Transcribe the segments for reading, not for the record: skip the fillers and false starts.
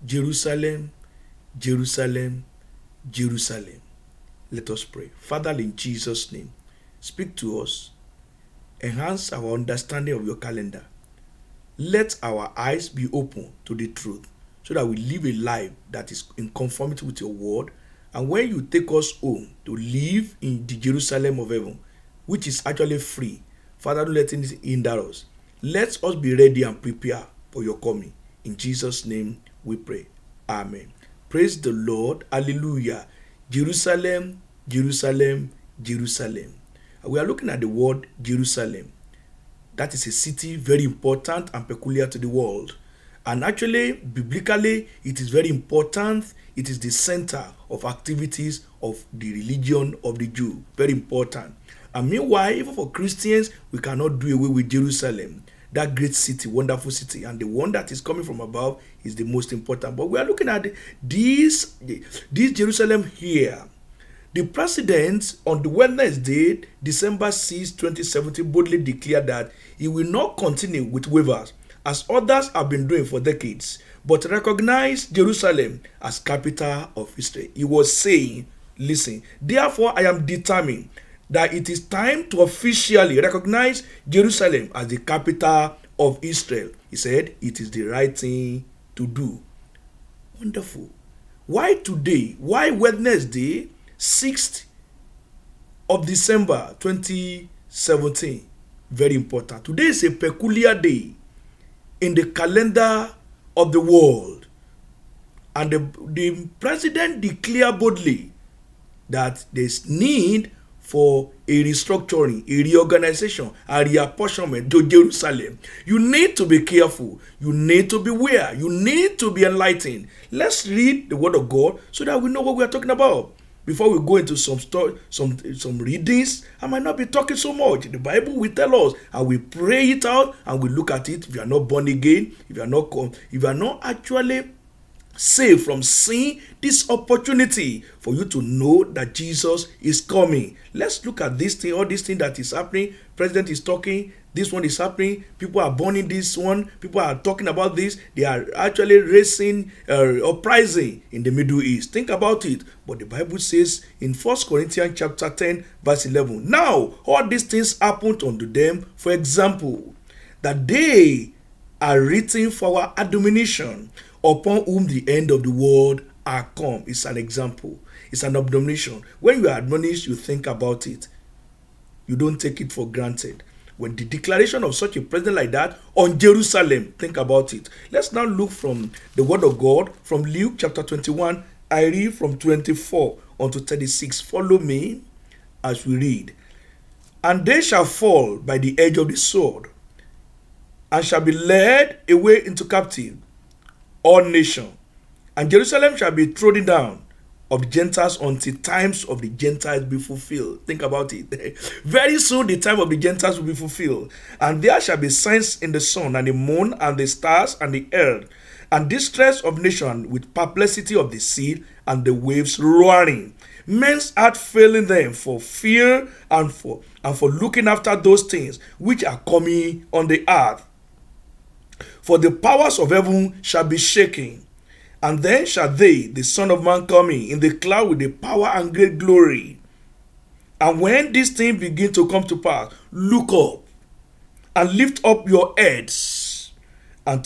Jerusalem, Jerusalem, Jerusalem. Let us pray. Father, in Jesus' name, speak to us. Enhance our understanding of your calendar. Let our eyes be open to the truth so that we live a life that is in conformity with your word. And when you take us home to live in the Jerusalem of heaven, which is actually free, Father, don't let it hinder us. Let us be ready and prepare for your coming. In Jesus' name we pray. Amen. Praise the Lord. Hallelujah. Jerusalem, Jerusalem, Jerusalem. We are looking at the word Jerusalem. That is a city very important and peculiar to the world. And actually, biblically, it is very important. It is the center of activities of the religion of the Jew. Very important. And meanwhile, even for Christians, we cannot do away with Jerusalem. That great city, wonderful city. And the one that is coming from above is the most important. But we are looking at this Jerusalem here. The president on the Wednesday, December 6, 2017, boldly declared that he will not continue with waivers, as others have been doing for decades, but recognize Jerusalem as capital of Israel. He was saying, listen, therefore I am determined that it is time to officially recognize Jerusalem as the capital of Israel. He said it is the right thing to do. Wonderful. Why today? Why Wednesday, 6th of December 2017? Very important. Today is a peculiar day in the calendar of the world. And the president declared boldly that there's need for a restructuring, a reorganization, a reapportionment to Jerusalem. You need to be careful. You need to beware. You need to be enlightened. Let's read the word of God so that we know what we are talking about. Before we go into some readings, I might not be talking so much. The Bible will tell us, and we pray it out, and we look at it. If you are not born again, if you are not actually saved from sin, this opportunity for you to know that Jesus is coming. Let's look at this thing, all this thing that is happening. President is talking, this one is happening, people are burning this one, people are talking about this, they are actually raising uprising in the Middle East. Think about it. But the Bible says in 1 Corinthians chapter 10 verse 11, now all these things happened unto them for example, that they are written for our admonition, upon whom the end of the world are come. It's an example. It's an admonition. When you are admonished, you think about it. You don't take it for granted. When the declaration of such a president like that on Jerusalem, think about it. Let's now look from the word of God from Luke chapter 21. I read from 24 unto 36. Follow me as we read. And they shall fall by the edge of the sword, and shall be led away into captivity all nations, and Jerusalem shall be trodden down of the Gentiles until times of the Gentiles be fulfilled. Think about it. Very soon the time of the Gentiles will be fulfilled. And there shall be signs in the sun and the moon and the stars and the earth, and distress of nation with perplexity of the sea and the waves roaring. Men's heart failing them for fear and for looking after those things which are coming on the earth. For the powers of heaven shall be shaken. And then shall they, the Son of Man, come in the cloud with the power and great glory. And when these things begin to come to pass, look up and lift up your heads, and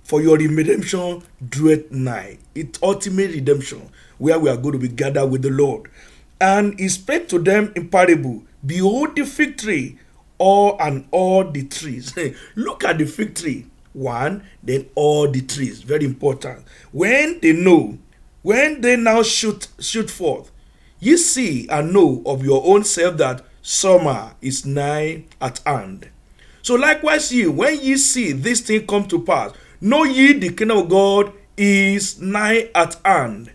for your redemption draweth nigh. It's ultimate redemption, where we are going to be gathered with the Lord. And he spake to them in parable, behold the fig tree, all the trees. Look at the fig tree. One, then all the trees. Very important. When they now shoot forth, ye see and know of your own self that summer is nigh at hand. So likewise ye, when ye see this thing come to pass, know ye the kingdom of God is nigh at hand.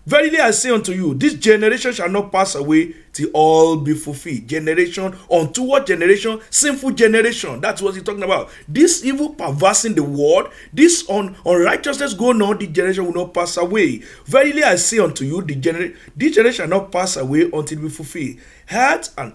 Verily I say unto you, this generation shall not pass away till all be fulfilled. Generation, unto what generation? Sinful generation. That's what he's talking about. This evil perversing the word, this unrighteousness going on, the generation will not pass away. Verily I say unto you, this generation shall not pass away until it be fulfilled. Heaven and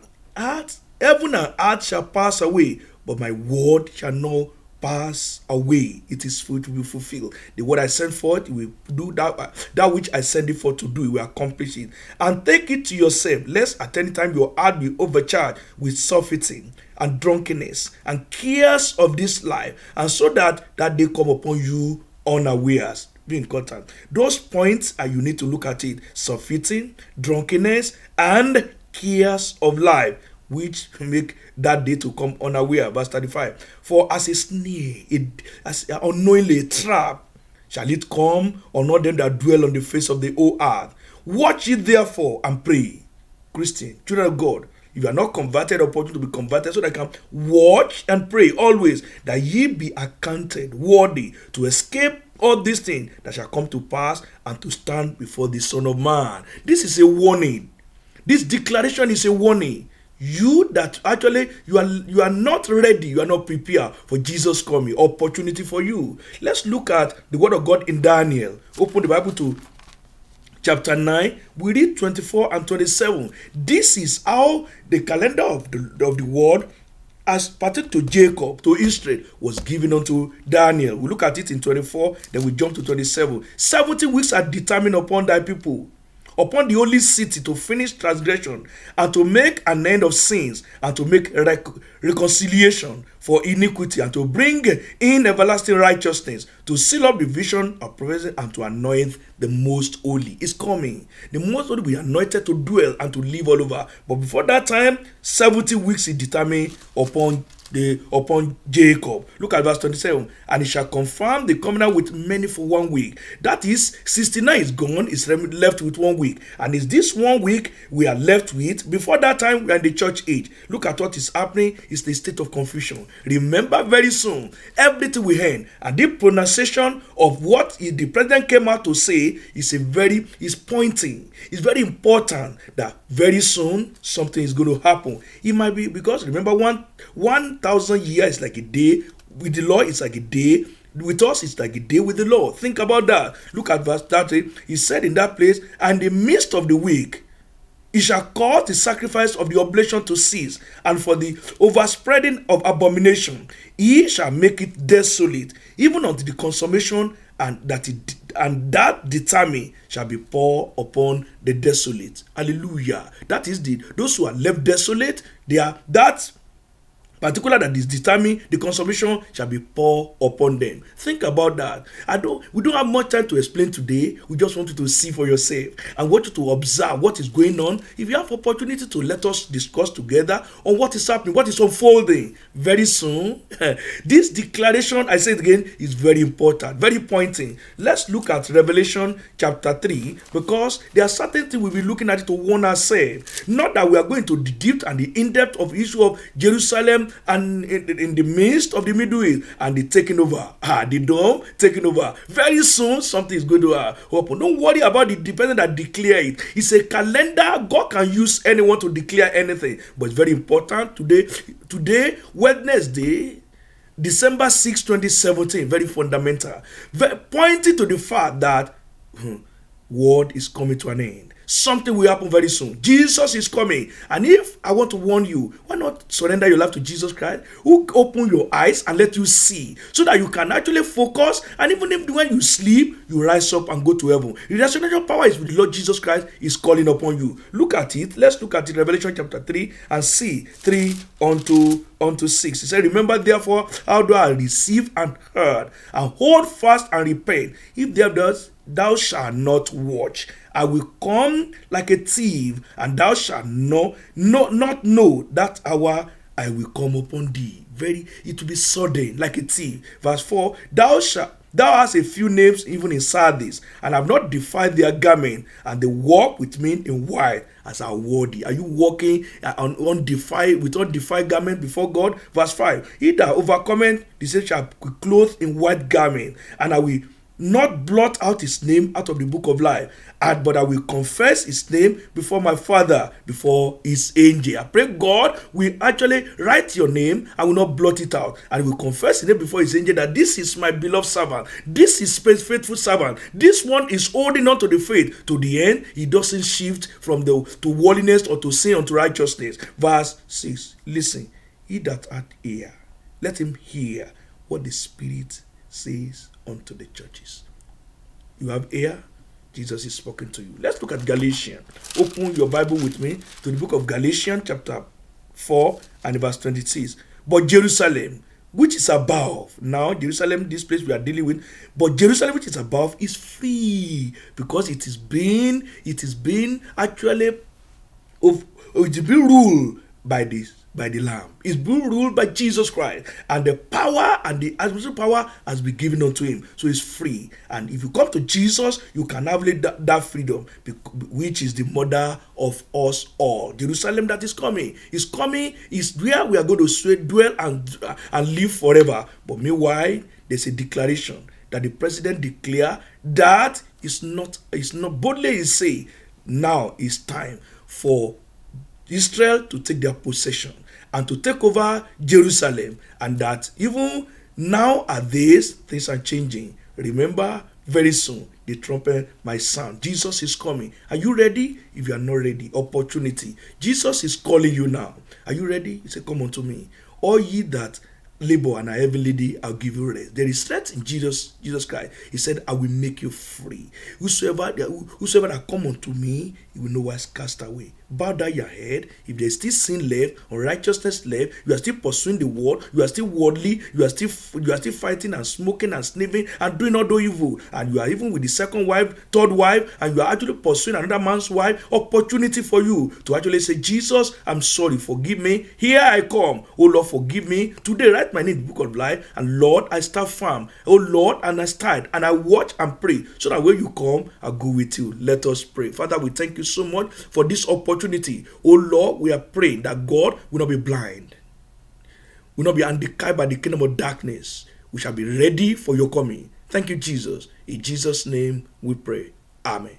earth shall pass away, but my word shall not pass away. It is to be fulfilled. The word I sent forth, it will do that which I sent it for to do. It will accomplish it. And take it to yourself, lest at any time your heart be overcharged with surfeiting and drunkenness and cares of this life, and so that they come upon you unawares. Be important. Those points are you need to look at it: surfeiting, drunkenness, and cares of life, which make that day to come unaware. Verse 35. For as a snare, as unknowingly a trap, shall it come on all them that dwell on the face of the whole earth. Watch it therefore and pray. Christian, children of God, if you are not converted, opportunity to be converted, so that you can watch and pray always, that ye be accounted worthy to escape all these things that shall come to pass, and to stand before the Son of Man. This is a warning. This declaration is a warning. You that actually you are not ready, you are not prepared for Jesus coming. Opportunity for you. Let's look at the word of God in Daniel. Open the Bible to chapter 9. We read 24 and 27. This is how the calendar of the world, as pertaining to Jacob, to Israel, was given unto Daniel. We look at it in 24, then we jump to 27. 70 weeks are determined upon thy people, upon the holy city, to finish transgression, and to make an end of sins, and to make reconciliation for iniquity, and to bring in everlasting righteousness, to seal up the vision of prophecy, and to anoint the most holy. Is coming. The most holy will be anointed to dwell and to live all over. But before that time, 70 weeks is determined upon Jacob. Look at verse 27. And he shall confirm the covenant with many for 1 week. That is, 69 is gone, is left with 1 week. And it's this 1 week we are left with. Before that time, we are in the church age. Look at what is happening. It's the state of confusion. Remember, very soon, everything will end. And the pronunciation of what the president came out to say is pointing. It's very important that very soon something is going to happen. It might be because, remember, 1,000 years is like a day. With the Lord, it's like a day. With us, it's like a day with the Lord. Think about that. Look at verse 30. He said in that place, and in the midst of the week, he shall cause the sacrifice of the oblation to cease, and for the overspreading of abomination, he shall make it desolate, even unto the consummation, and that determined shall be poured upon the desolate. Hallelujah. That is those who are left desolate, they are that particular that is determined, the consummation shall be poured upon them. Think about that. We don't have much time to explain today. We just want you to see for yourself and want you to observe what is going on. If you have opportunity to let us discuss together on what is happening, what is unfolding very soon. This declaration, I say it again, is very important, very pointing. Let's look at Revelation chapter 3, because there are certain things we'll be looking at it to warn ourselves. Not that we are going to the depth and the in-depth of the issue of Jerusalem and in the midst of the Middle East and the taking over, the dome taking over. Very soon something is going to happen. Don't worry about the person that declare it. It's a calendar. God can use anyone to declare anything, but it's very important today, Wednesday, December 6, 2017, very fundamental, pointing to the fact that world is coming to an end. Something will happen very soon. Jesus is coming. And if I want to warn you, why not surrender your life to Jesus Christ, who open your eyes and let you see, so that you can actually focus, and even if when you sleep, you rise up and go to heaven. The resurrection power is with the Lord Jesus Christ is calling upon you. Look at it. Let's look at it. Revelation chapter 3 and see 3 unto 6. He said, remember therefore how thou hast received and heard, and hold fast and repent. If thou shalt not watch, I will come like a thief, and thou shalt not know that hour I will come upon thee. It will be sudden, like a thief. Verse 4, thou hast a few names even in Sardis, and have not defiled their garment, and they walk with me in white as are worthy. Are you walking with undefiled garment before God? Verse 5, he that overcometh, the same shall be clothed in white garment, and I will not blot out his name out of the book of life, but I will confess his name before my Father, before his angel. I pray God will actually write your name and will not blot it out, and will confess his name before his angel, that this is my beloved servant, this is faithful servant, this one is holding on to the faith to the end. He doesn't shift from to worldliness or to sin unto righteousness. Verse 6, listen, he that hath ear, let him hear what the Spirit says unto the churches. You have ear, Jesus is speaking to you. Let's look at Galatians. Open your Bible with me to the book of Galatians chapter 4 and verse 26. But Jerusalem, which is above, now Jerusalem, this place we are dealing with, but Jerusalem which is above is free, because it is being actually ruled by the Lamb. It's being ruled by Jesus Christ, and the power and the absolute power has been given unto him, so it's free. And if you come to Jesus, you can have that freedom, which is the mother of us all. Jerusalem that is coming is where we are going to dwell and live forever. But meanwhile, there's a declaration that the president declare that it's not boldly say, now it's time for Israel to take their possession and to take over Jerusalem, and that even nowadays things are changing. Remember, very soon the trumpet might sound. Jesus is coming. Are you ready? If you are not ready, opportunity. Jesus is calling you now. Are you ready? He said, come unto me, all ye that labor and are heavy laden, I'll give you rest. There is rest in Jesus Christ. He said, I will make you free. Whosoever that come unto me, he will no wise cast away. Bow down your head. If there is still sin left, unrighteousness left, you are still pursuing the world, you are still worldly, you are still fighting and smoking and sniffing and doing all the evil, and you are even with the second wife, third wife, and you are actually pursuing another man's wife, opportunity for you to actually say, Jesus, I'm sorry, forgive me. Here I come. Oh Lord, forgive me. Today, write my name in the book of life, and Lord, I stand firm. Oh Lord, and I stand and I watch and pray, so that when you come, I'll go with you. Let us pray. Father, we thank you so much for this opportunity. Oh Lord, we are praying that God will not be blind, will not be handicapped by the kingdom of darkness. We shall be ready for your coming. Thank you, Jesus. In Jesus' name we pray. Amen.